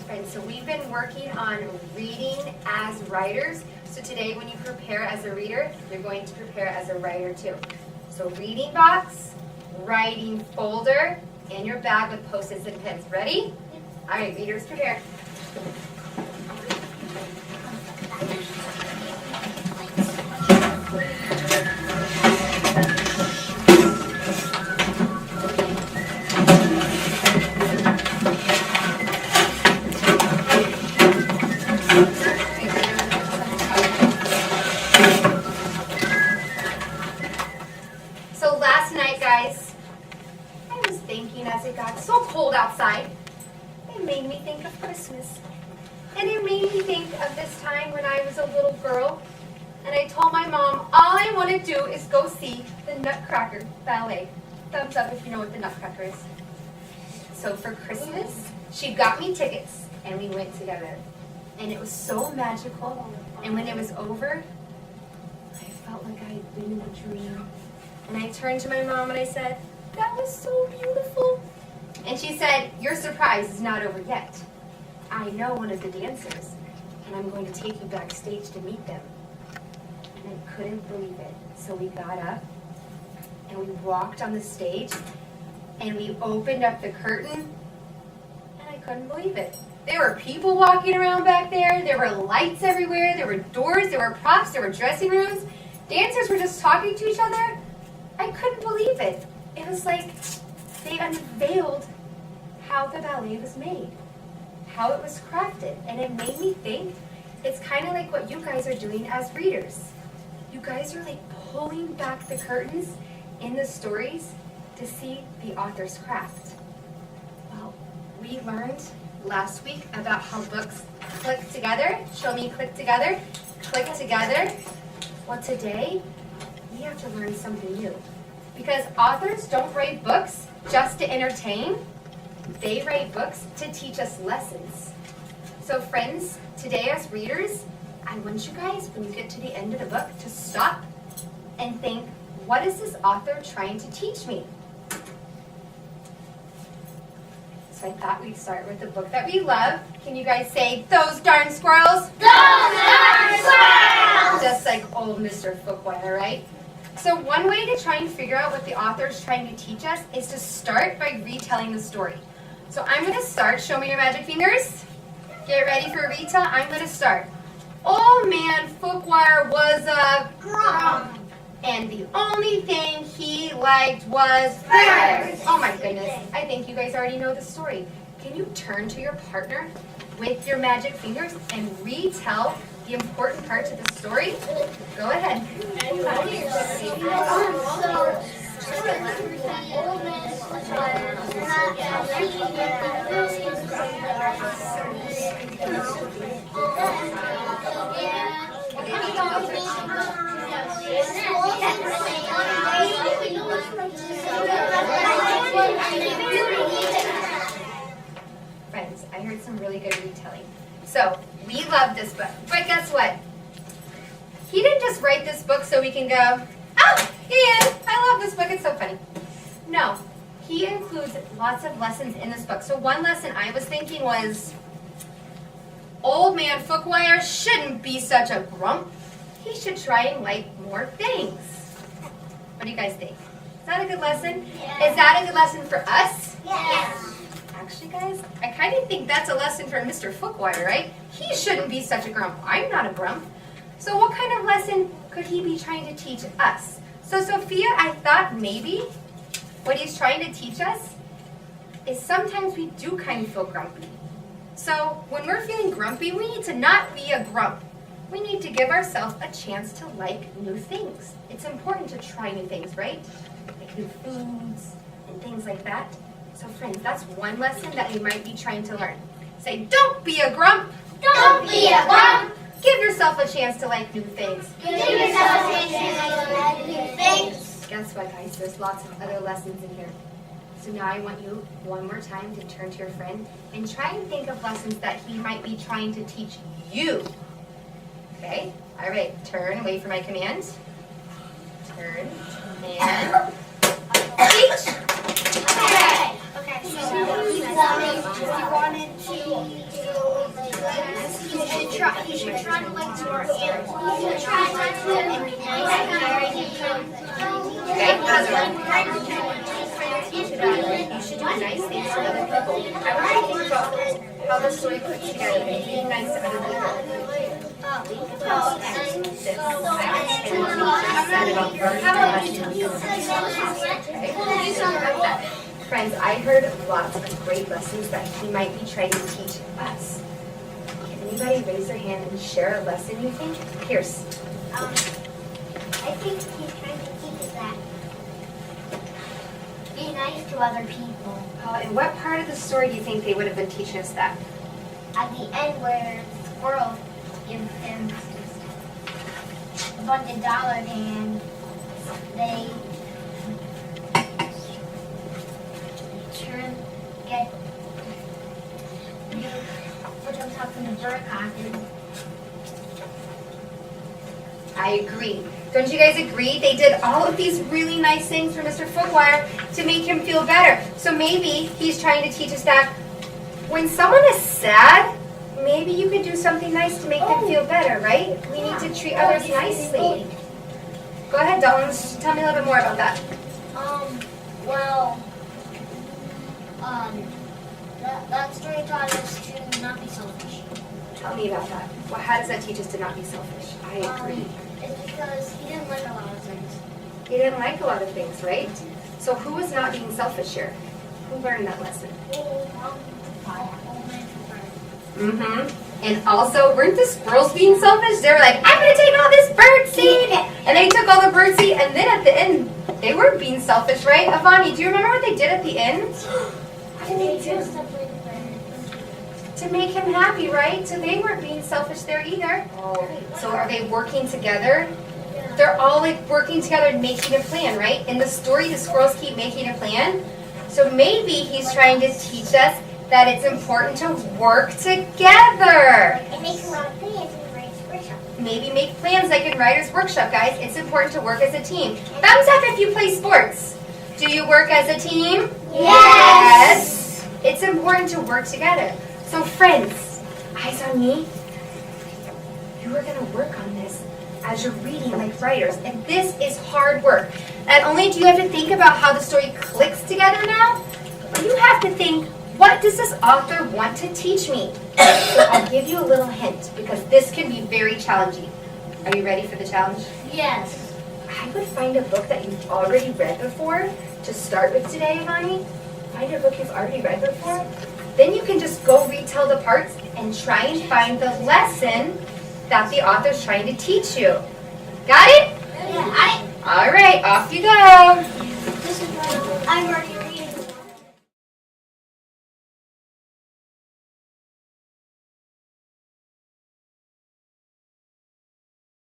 Friends, so we've been working on reading as writers. So today when you prepare as a reader, you're going to prepare as a writer too. So reading box, writing folder, and your bag with Post-its and pens. Ready? All right, readers, prepare. So last night, guys, I was thinking as it got so cold outside, it made me think of Christmas. And it made me think of this time when I was a little girl, and I told my mom, all I want to do is go see the Nutcracker ballet. Thumbs up if you know what the Nutcracker is. So for Christmas, she got me tickets, and we went together. And it was so magical, and when it was over, I felt like I had been in a dream. And I turned to my mom and I said, that was so beautiful. And she said, your surprise is not over yet. I know one of the dancers, and I'm going to take you backstage to meet them. And I couldn't believe it. So we got up, and we walked on the stage, and we opened up the curtain, and I couldn't believe it. There were people walking around back there. There were lights everywhere. There were doors. There were props. There were dressing rooms. Dancers were just talking to each other. I couldn't believe it. It was like they unveiled how the ballet was made, how it was crafted. And it made me think it's kind of like what you guys are doing as readers. You guys are like pulling back the curtains in the stories to see the author's craft. Well, we learned last week about how books click together. Show me click together. Click together. Well, today, we have to learn something new. Because authors don't write books just to entertain. They write books to teach us lessons. So friends, today as readers, I want you guys, when you get to the end of the book, to stop and think, what is this author trying to teach me? So I thought we'd start with the book that we love. Can you guys say, those darn squirrels? Those darn squirrels! Just like old Mr. Fookwire, right? So one way to try and figure out what the author is trying to teach us is to start by retelling the story. So I'm going to start. Show me your magic fingers. Get ready for a retell. I'm going to start. Old man Fookwire was a Grump. And the only thing he liked was birds. Oh my goodness. I think you guys already know the story. Can you turn to your partner with your magic fingers and retell the important parts of the story? Go ahead. Friends, I heard some really good retelling. So, we love this book. But guess what? He didn't just write this book so we can go, oh, Ian, I love this book, it's so funny. No, he includes lots of lessons in this book. So one lesson I was thinking was, old man Fookwire shouldn't be such a grump. He should try and like more things. What do you guys think? Is that a good lesson? Yeah. Is that a good lesson for us? Yes. Actually, guys, I kind of think that's a lesson for Mr. Fookwire, right? He shouldn't be such a grump. I'm not a grump. So what kind of lesson could he be trying to teach us? So Sophia, I thought maybe what he's trying to teach us is sometimes we do kind of feel grumpy. So when we're feeling grumpy, we need to not be a grump. We need to give ourselves a chance to like new things. It's important to try new things, right? Like new foods and things like that. So friends, that's one lesson that we might be trying to learn. Say, don't be a grump. Don't be a grump. Give yourself a chance to like new things. Give yourself a chance to like new things. Guess what, guys? There's lots of other lessons in here. So now I want you, one more time, to turn to your friend and try and think of lessons that he might be trying to teach you. Okay? All right. Turn away from my command. Turn and teach. Okay. He should try to like to our animals. He should try not to be nice and very Okay, another one. You should do nice things to other people. I want you to think about how the story puts together being nice to other people. Think about this said about friends, I heard lots of great lessons that he might be trying to teach us. Can anybody raise their hand and share a lesson you think? Pierce. I think he's trying to teach us that. Be nice to other people. In what part of the story do you think they would have been teaching us that? At the end where the squirrel gives him a bunch of dollars and they put themselves in the bird costume. I agree. Don't you guys agree? They did all of these really nice things for Mr. Footwire to make him feel better. So maybe he's trying to teach us that when someone is sad, maybe you could do something nice to make them feel better, right? We need to treat others nicely. Go ahead, Dalton. Tell me a little bit more about that. That story taught us to not be selfish. Tell me about that. Well, how does that teach us to not be selfish? I agree. It's because he didn't like a lot of things. He didn't like a lot of things, right? So who was not being selfish here? Who learned that lesson? Mm-hmm. And also, weren't the squirrels being selfish? They were like, I'm going to take all this bird seed. And they took all the bird seed. And then at the end, they weren't being selfish, right? Avani, do you remember what they did at the end? What did they do? To make him happy, right? So they weren't being selfish there either. So are they working together? They're all like working together and making a plan, right? In the story, the squirrels keep making a plan. So maybe he's trying to teach us that it's important to work together. And make a lot of plans in the writer's workshop. Maybe make plans like in writer's workshop, guys. It's important to work as a team. Thumbs up if you play sports. Do you work as a team? Yes. It's important to work together. So friends, eyes on me. You are going to work on this as you're reading like writers. And this is hard work. Not only do you have to think about how the story clicks together now, but you have to think, what does this author want to teach me? So I'll give you a little hint because this can be very challenging. Are you ready for the challenge? Yes. I would find a book that you've already read before to start with today, Imani. Find a book you've already read before. Then you can just go retell the parts and try and find the lesson that the author's trying to teach you. Got it? Yeah. All right, off you go. This is what I've already